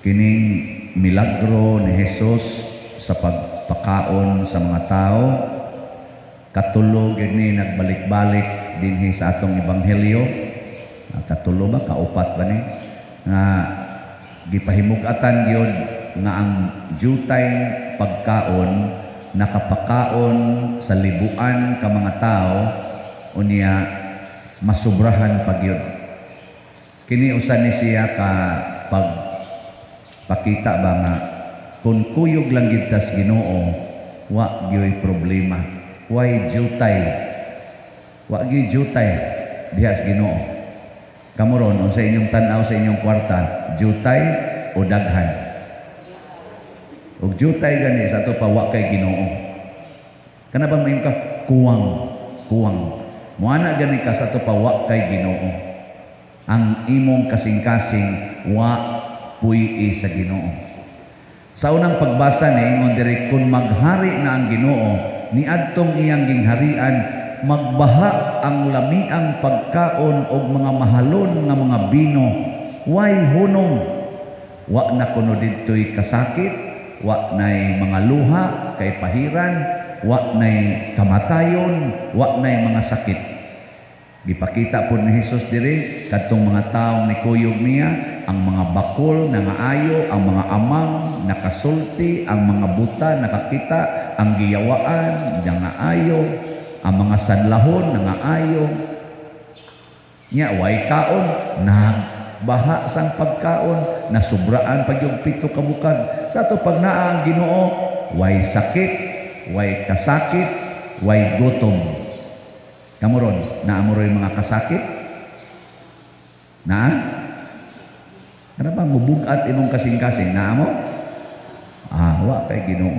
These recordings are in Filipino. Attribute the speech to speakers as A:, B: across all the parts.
A: kining milagro ni Jesus sa pagpakaon sa mga tao, katulo gini nagbalik-balik dinhi sa atong ebanghelyo. Katulo ba kaupat ba ni nga gipahimug-atan gyud nga ang jutay pagkaon nakapakaon sa libuan ka mga tao unya masubrahan pagyud. Kini usa ni siya ka pagpakita ba nga kung kuyog lang gid tas Ginoo wa gyoy problema. Why jutay? Wa gyoy jutay diha sa Ginoo. Kamuron unsa inyong tan-aw sa inyong kwarta, jutay o daghan? Og jutay gani sa to pa wa kay Ginoo. Kana ba maayong ka kuwang. Muana gani ka sa to pa wa kay Ginoo. Ang imong kasing-kasing wa puy sa Ginoo. Sa unang pagbasa ni ingon diri kun maghari na ang Ginoo niadtong iyang gingharian magbaha ang lamiang pagkaon og mga mahalon nga mga bino way hunong wa na kuno didtoy kasakit wa nay mga luha kay pahiran wa nay kamatayon wa nay mga sakit. Gipakita po ni Jesus diri kadtong mga taong nikuyog niya ang mga bakol nangaayo, ang mga amang nakasulti, ang mga buta nakakita, ang giyawaan nangaayo, ang mga sanlahon nangaayo. Nya way kaon nagbaha sang pagkaon nasubraan pag yung pito ka bukag. Sa to pag naa ang Ginoo way sakit, way kasakit, way gutom. Kamuron, naamuroy mga kasakit? Na? Ano ba, mubugat imong kasing-kasing? Naamo? Wa kay Ginoo.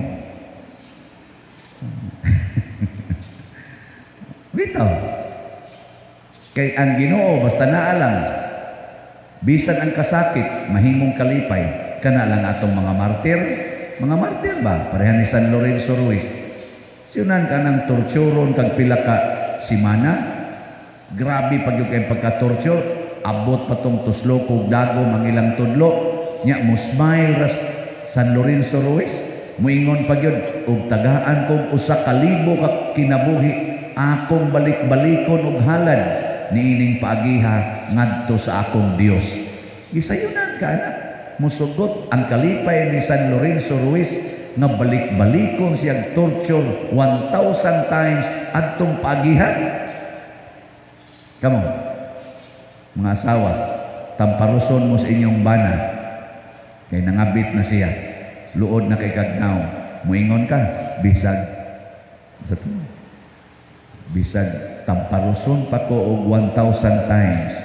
A: Bitaw. Kay ang Ginoo, basta naalang, bisan ang kasakit, mahimong kalipay, kana lang atong mga martir. Mga martir ba? Parehan ni San Lorenzo Ruiz. Siunan ka ng torturon kag pila ka simana, grabe pag yung kayong pagka-torture, abot pa tong tuslo kog dago mangilang tudlo, nya musmail ras San Lorenzo Ruiz, muingon pag yun, ug tagaan kong usa ka libo ka kinabuhi, akong balik-balikon og halad, niining paagiha ngadto sa akong Dios. Gisayunan ka na, musugot ang kalipay ni San Lorenzo Ruiz, nga balik-balikon siyang torture 1,000 times adtong paagihan. Kamo, mga asawa, tamparuson mo sa inyong bana kay nangabit na siya, luod na kay kagnaw, muingon ka, bisag tamparuson pa ko og 1,000 times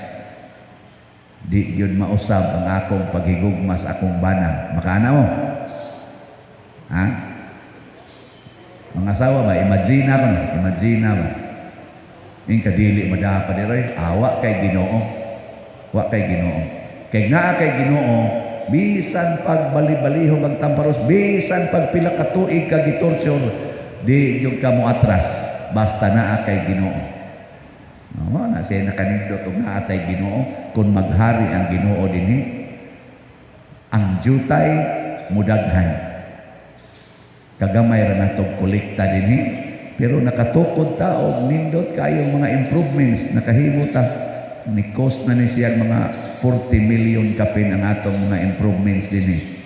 A: di yun mausab ang akong paghigugma sa akong bana. Makaana mo? Ha? Mga asawa ba? Imagina ba? Yung kadili madapa diray, awa kay Ginoo. Wa kay Ginoo. Kay nga kay Ginoo, bisan pagbali-balihog ang tamparos, bisan pagpila ka tuig ka gitorture, di yung ka mo atras, basta naa kay Ginoo. No, na siya nakanindot og naa kay Ginoo, kung maghari ang Ginoo dinhi, ang jutay mudaghan. Kagamay ra natong kolekta dinhi, pero nakatukod ta og nindot kayong mga improvements nakahimo ta. Ni cost na ni siya mga 40 million kapin ang atong mga improvements dinhi.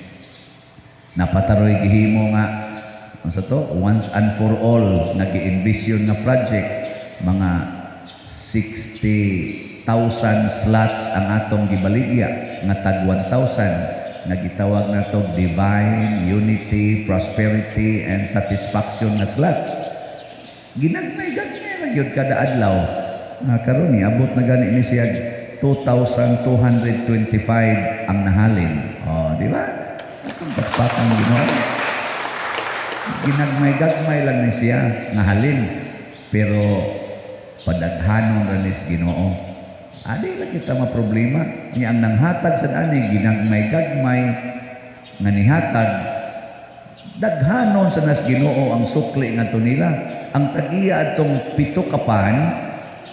A: Napataroy gihimo nga unsa to, once and for all nagi-envision nga project, mga 60,000 slots ang atong gibaligya nga tag 1,000. Nagitawag na to divine unity, prosperity, and satisfaction na slots. Ginagmay-gagmay na yun kada adlaw. Karon ni abot na gani ni siya 2,225 ang nahalin. Di ba? Pakpakang Ginoo. Ginagmay-gagmay lang ni siya nahalin. Pero padaghanon ra ni Ginoo. Adi lang kita maproblema. Niya ang nanghatag sa ani, ginagmay-gagmay nga nihatag, daghanon sa nas Ginoo ang sukli nga to nila. Ang tag-iya atong 7 kapan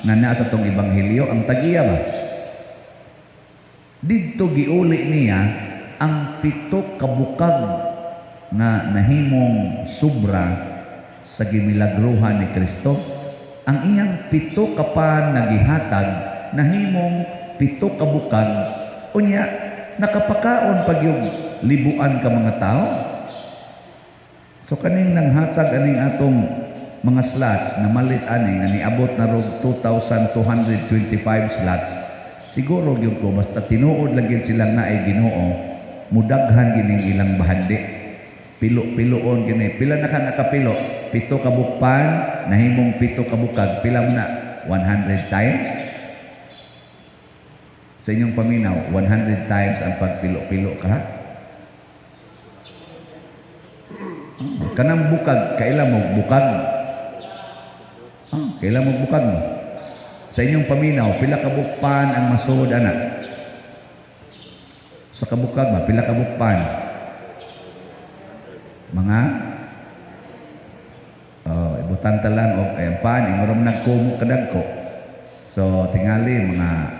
A: nga naa sa tong ebanghelyo, ang tag-iya ba? Didto giuli niya ang 7 ka bukag nga nahimong sobra sa gimilagruhan ni Kristo, ang iyang 7 ka pan nagihatag nahimong 7 ka bukag, unya nakapakaon pag yung libuan ka mga tao. So kaning nanghatag aning atong mga slots na malit ani nga niabot na rog 2,225 slots. Siguro gyud ko basta tinuod lang gyud silang naay Ginoo, mudaghan gining ilang bahandi. Pilo-piloon gini. Pila na ka nakapilo? 7 ka bukpan, nahimong 7 ka bukag. Pila mo na? 100 times? Sa inyong paminaw, 100 times ang pagpilo-pilo ka? Kanang bukag, kailan mo bukag? Kailan mo bukag mo? Sa inyong paminaw, pila ka bukpan ang masud anak? Sa kabukag ba, pila ka bukpan? Mga ibutan talang o kayampan, inguram nagkumok kadagko. So, tingali mga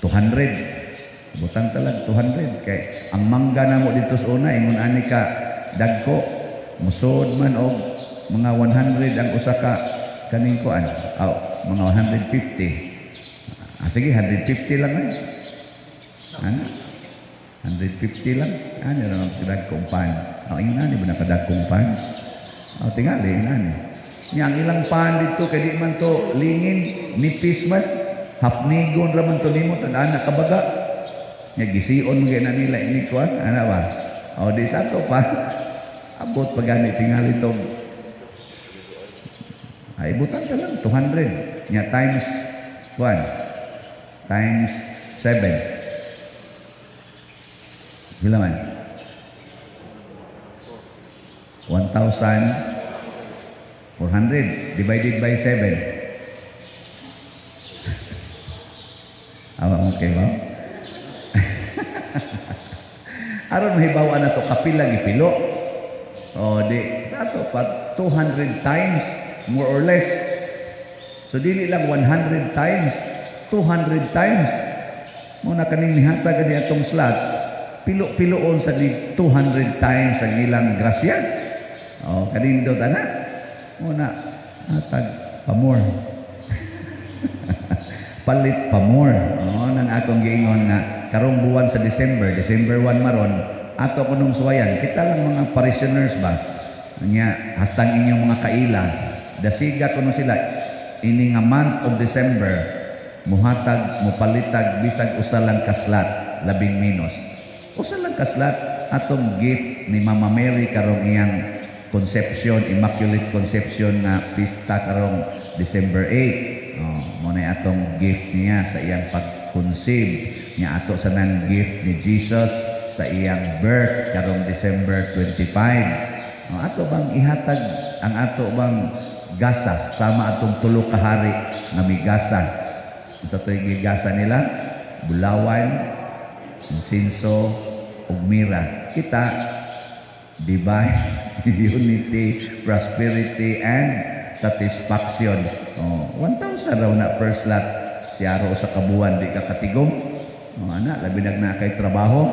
A: 200. Ibutan talang 200. Kay ang mangga na mo dito sa una, ingon ani ka dagko. Musod man o mga 100 ang usa ka kaning kuan. Mga 150. Sige, 150 lang man. Ano? 150 lang. Ano na ang kadagkong pan? Ingani ba nakadagkong pan? Tingali, ingani. Yang ilang pan dito, kaya di man to lingin, nipis man, hapnigon raman to nimo, anak kabaga. Nga gision mga na nila ini kuan, ano ba? Di sa to pa. Abot pagani tingali to. Ibutan ka lang, 200. Nga times 1. Times 7. Bila man? 1,400 divided by 7. Awa mo kayo ba? Aron mahibawa na to kapila gipilo. Di sa to pa 200 times more or less. So dili lang 100 times, 200 times. Muna kaning nihatag kani atong slot, pilo-piloon sa 200 times ang ilang grasya. Kanin do tanan. Muna hatag pa more. Palit pa more. Nang akong giingon nga karong buwan sa December 1 maron, ato ko nung suwayan, kita lang mga parishioners ba? Nya hastang inyong mga kaila, dasiga ko sila ini nga month of December, muhatag, mupalitag bisag usa lang kaslat, 11 usa lang kaslat atong gift ni Mama Mary karong iyang Conception, Immaculate Conception na pista karong December 8. Muna atong gift niya sa iyang pag-conceive niya, ato sa nang gift ni Jesus sa iyang birth karong December 25. Ato bang ihatag ang ato bang gasa sama atong tulo ka hari na migasa. Sa tuig gigasa nila, bulawan, insinso, ug mira. Kita divine unity, prosperity, and satisfaction. 1,000 raw na per slot. Siyaro sa kabuan, di ka katigong. Anak, labi na kay trabaho.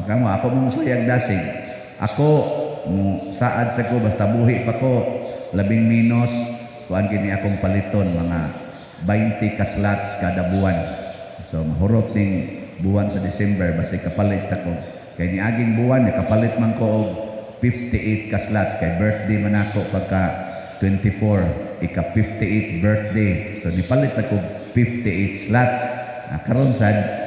A: Kamo, ako mong sayag dasig. Ako, saad sa ko, basta buhi pa ko, 11 kuan kini akong paliton, mga 20 ka slots kada buwan. So, mahurot ning buwan sa December, basta kapalit sa ko. Kaya ni aging buwan, kapalit man ko og 58 ka slots, kay birthday man ako pagka 24, ika 58 birthday. So nipalit sa ko 58 slots. Karon sad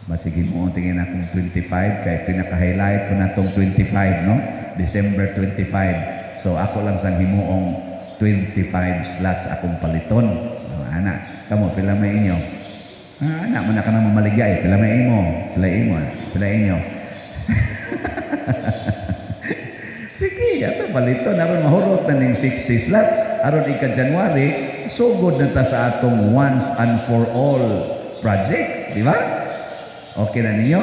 A: masigin mo tingin akong 25 kay pinaka-highlight ko natong 25, no? December 25. So ako lang sang himuong 25 slots akong paliton. Anak, kamo pila may inyo? Anak man ka nang mamaligay, pila may imo? Pila inyo? Sige, ato balito naron mahurot na ning 60 slots aron ika-January sugod na ta sa atong once and for all projects, di ba? Okay na ninyo?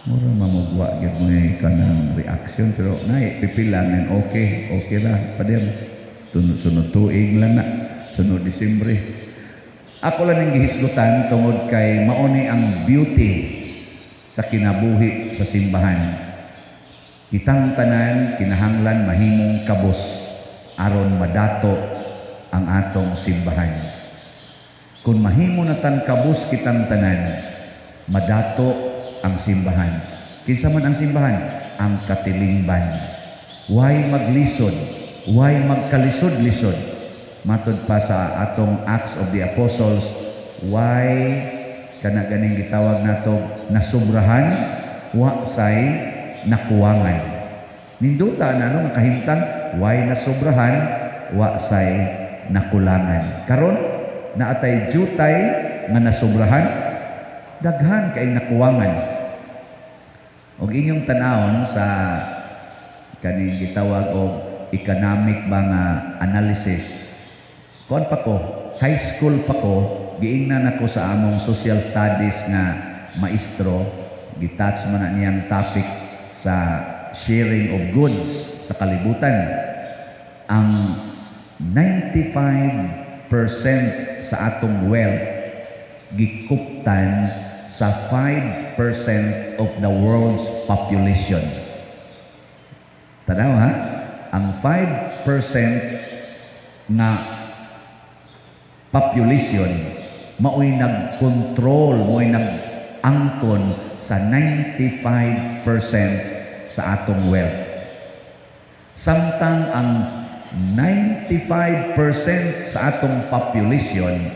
A: Mura mamugwa gyud mo ka ng reaction pero nay pipila nen okay ra pa din. Sunod tuig lang na, sunod Disyembre. Ako lang ang gihisgutan tungod kay mauni ang beauty sa kinabuhi sa simbahan. Kitang tanan kinahanglan mahimong kabus aron madato ang atong simbahan. Kung mahimo na tan kabus kitang tanan, madato ang simbahan. Kinsa man ang simbahan? Ang katilingban. Why maglisod? Why magkalisod-lisod? Matod pa sa atong Acts of the Apostles, why kana ganing gitawag nato nasubrahan, wa say nakuwangan. Ninduta na nga kahimtang, why nasubrahan, wa say nakulangan. Karon naatay jutay nga nasubrahan, daghan kay nakuwangan. Og inyong tanawon sa kaning gitawag og economic ba nga analysis. Kuan pa ko, high school pa ko, giingnan ako sa among social studies nga maestro, gitouch man na niyang topic sa sharing of goods sa kalibutan. Ang 95% sa atong wealth gikuptan sa 5% of the world's population. Tanaw ha? Ang 5% na population mao'y nag-control, mao'y nag-angkon sa 95% sa atong wealth. Samtang ang 95% sa atong population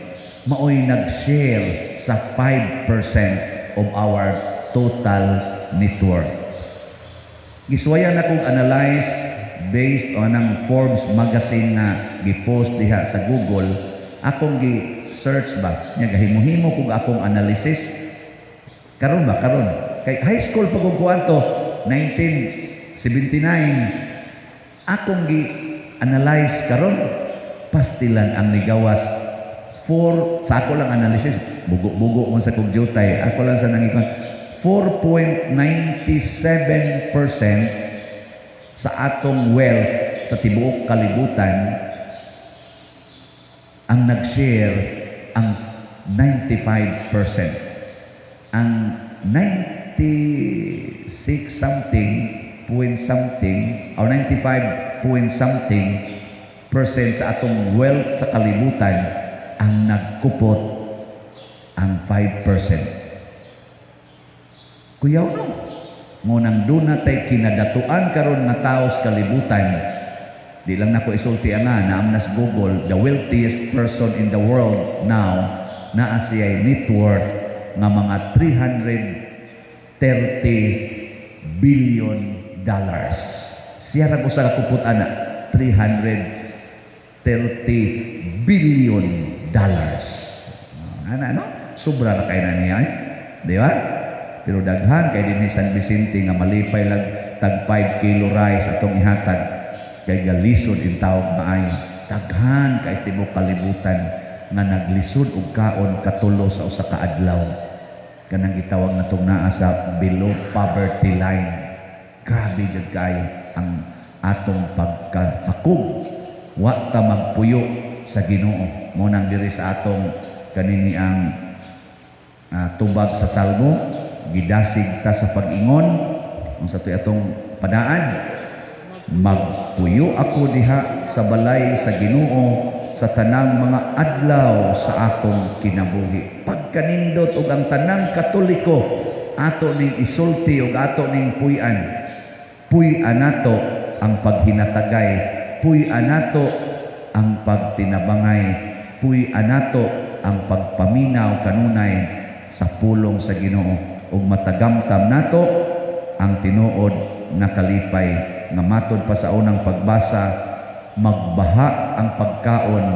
A: mao'y nag-share sa 5% of our total net worth. Giswayan akong analyze based on ang Forbes magazine na gipost diha sa Google. Akong gi-search ba, nya gahimo-himo kung akong analysis. Karon kay high school pa kung kuwanto 1979 akong gi-analyze karon pastilan ang nigawas sa ako lang analysis, bugo-bugo mo sa kugjutay, ako lang sa nangikon 4.97% sa atong wealth sa tibuok kalibutan ang nag-share ang 95%. Ang 96 something point something or 95 point something percent sa atong wealth sa kalibutan ang nagkupot ang 5%. Kuyaw no? Ngunang doon natay kinadatuan karon nga tao sa kalibutan. Di lang na ko isulti na amnas Google, the wealthiest person in the world now na siya net worth nga mga $330 billion. Siya ra ko sa kupot ana $330 billion. Ano? Sobra na kayo na niya. Di ba? Pero daghan kay din ni San Vicente nga malipay lang tag 5 kilo rice atong ihatag kay galisod in tawag maayo. Daghan kay tibok kalibutan nga naglisod og kaon katulo sa usa ka adlaw. Kanang gitawag natong naa sa below poverty line. Grabe jud kay ang atong pagkahakog. Wa ta magpuyo sa Ginoo. Mo nang diri sa atong kanini ang tubag sa Salmo, gidasig ta sa pag-ingon unsa to atong padaan, magpuyo ako diha sa balay sa Ginoo sa tanang mga adlaw sa akong kinabuhi. Pagkanindot og ang tanang Katoliko ato ning isulti og ato ning puy-an. Puy-an nato ang paghinatagay, puy-an nato ang pagtinabangay, puy-an nato ang pagpaminaw kanunay sa pulong sa Ginoo. Ug matagamtam nato ang tinuod na kalipay nga matod pa sa unang pagbasa, magbaha ang pagkaon,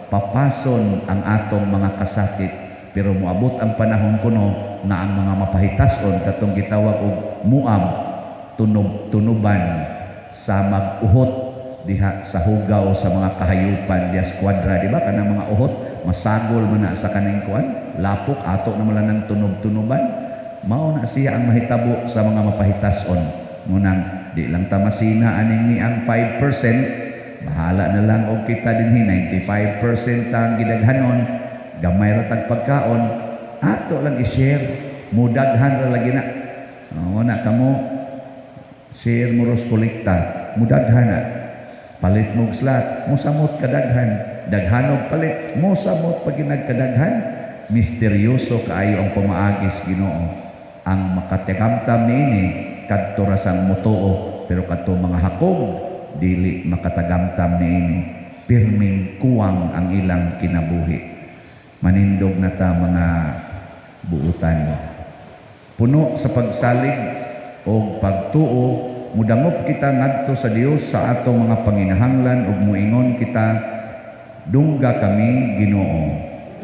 A: papason ang atong mga kasakit, pero moabot ang panahon kuno na ang mga mapahitason katong gitawag og muab, tunob-tunuban sa mag-uhot diha sa hugaw sa mga kahayupan diha squadra, di ba? Kanang mga uhot masagol man na sa kaning kuan, lapok ato na mala ng tunob-tunuban. Mao na siya ang mahitabo sa mga mapahitason. Ngunang di lang tamasina aning ni ang 5%, bahala na lang og kita dinhi 95% ang gidaghanon, gamay ra tag pagkaon, ato lang i-share, mudaghan ra lagi na. Na kamo share mo ros kolekta, mudaghan na. Palit mo slat, mosamot kadaghan, daghanog palit, mosamot pag nagkadaghan. Misteryoso kaayo ang pamaagis Ginoo. Ang makatigamtam niini kadto ra sang motoo, pero kadto mga hakog dili makatagamtam niini. Pirming kuwang ang ilang kinabuhi. Manindog na ta mga buutan. Puno sa pagsalig o pagtuo, mudangop kita ngadto sa Dios sa atong mga panginahanglan ug muingon kita, dungga kami Ginoo.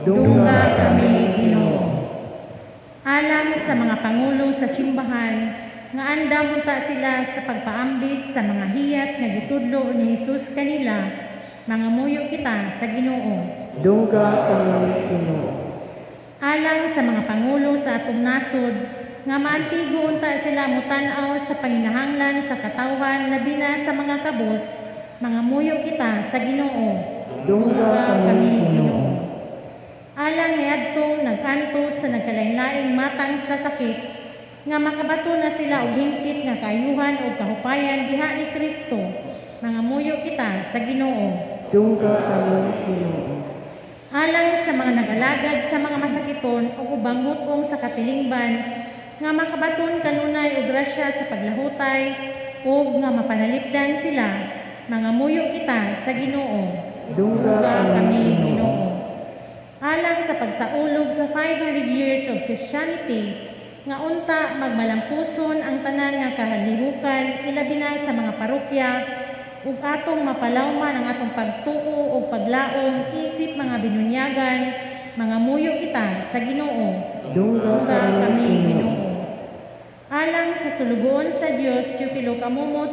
B: Dungga kami Ginoo. Alang sa mga pangulo sa simbahan, nga andam unta sila sa pagpaambit sa mga hiyas nga gitudlo ni Hesus kanila, mga muyo kita sa Ginoo.
C: Dungga kami Ginoo.
B: Alang sa mga pangulo sa atong nasod, nga maantigo unta sila mutan-aw sa panginahanglan sa katawan labi na sa mga kabos, mga muyo kita sa Ginoo.
C: Dungga kami Ginoo.
B: Alang niadtong nag-anto sa nagkalain-laing matang sa sakit, nga makabato na sila og hingpit nga kaayuhan o kahupayan diha ni Kristo, mga muyo kita sa Ginoo.
C: Dungga kami Ginoo.
B: Alang sa mga nag-alagad sa mga masakiton o ubang mutong sa katilingban, nga makabaton kanunay og grasya sa paglahutay o nga mapanalipdan sila, mga muyo kita sa Ginoo.
C: Dungga kami Ginoo.
B: Alang sa pagsaulog sa 500 years of Christianity, nga unta magmalampuson ang tanan nga kahalihukan ilabi na sa mga parokya ug atong mapalawman ang atong pagtuo ug paglaom isip mga binunyagan, mga muyo kita sa Ginoo.
C: Dungga
B: kami
C: kami
B: Ginoo. Alang sa sulugoon sa Dios, tiyukilo kamumot